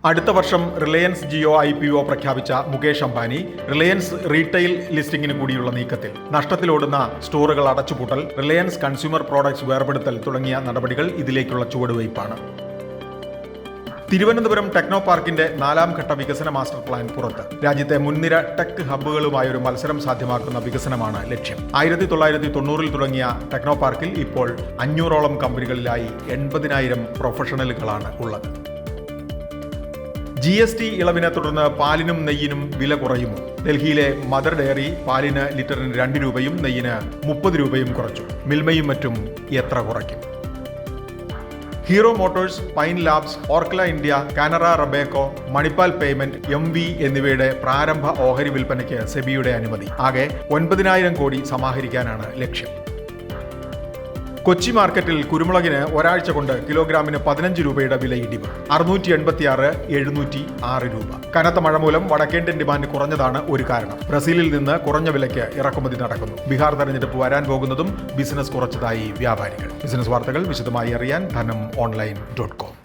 അടുത്ത വർഷം Reliance Jio IPO പ്രഖ്യാപിച്ച മുകേഷ് അംബാനി റിലയൻസ് റീറ്റെയിൽ ലിസ്റ്റിംഗിന് കൂടിയുള്ള നീക്കത്തിൽ നഷ്ടത്തിലോടുന്ന സ്റ്റോറുകൾ അടച്ചുപൂട്ടൽ, റിലയൻസ് കൺസ്യൂമർ പ്രോഡക്ട്സ് വേർപെടുത്തൽ തുടങ്ങിയ നടപടികൾ ഇതിലേക്കുള്ള ചുവടുവയ്പ്പാണ്. തിരുവനന്തപുരം ടെക്നോ പാർക്കിന്റെ 4ാം ഘട്ട വികസന മാസ്റ്റർ പ്ലാൻ പുറത്ത്. രാജ്യത്തെ മുൻനിര ടെക് ഹബ്ബുകളുമായൊരു മത്സരം സാധ്യമാക്കുന്ന വികസനമാണ് ലക്ഷ്യം. 1990-ൽ തുടങ്ങിയ ടെക്നോ പാർക്കിൽ ഇപ്പോൾ 500ഓളം കമ്പനികളിലായി 80,000 പ്രൊഫഷണലുകളാണ് ഉള്ളത്. GST ഇളവിനെ തുടർന്ന് പാലിനും നെയ്യിനും വില കുറയുമോ? ഡൽഹിയിലെ മദർ ഡയറി പാലിന് ലിറ്ററിന് 2 രൂപയും നെയ്യിന് 30 രൂപയും കുറച്ചു. മിൽമയും മറ്റും എത്ര കുറയ്ക്കും? Hero Motors, Pine Labs, Orkla India, Canara Robeco, Manipal payment, MV എന്നിവയുടെ പ്രാരംഭ ഓഹരി വിൽപ്പനയ്ക്ക് സെബിയുടെ അനുമതി. ആകെ 9,000 കോടി സമാഹരിക്കാനാണ് ലക്ഷ്യം. കൊച്ചി മാർക്കറ്റിൽ കുരുമുളകിന് ഒരാഴ്ച കൊണ്ട് കിലോഗ്രാമിന് 15 രൂപയുടെ വില ഇടിവ്. 686, 706 രൂപ. കനത്ത മഴ മൂലം വടക്കേന്ത്യൻ ഡിമാൻഡ് കുറഞ്ഞതാണ് ഒരു കാരണം. ബ്രസീലിൽ നിന്ന് കുറഞ്ഞ വിലയ്ക്ക് ഇറക്കുമതി നടക്കുന്നു. ബീഹാർ തെരഞ്ഞെടുപ്പ് വരാൻ പോകുന്നതും ബിസിനസ് കുറച്ചതായി വ്യാപാരികൾ. ബിസിനസ് വാർത്തകൾ വിശദമായി അറിയാൻ ധനം online.com.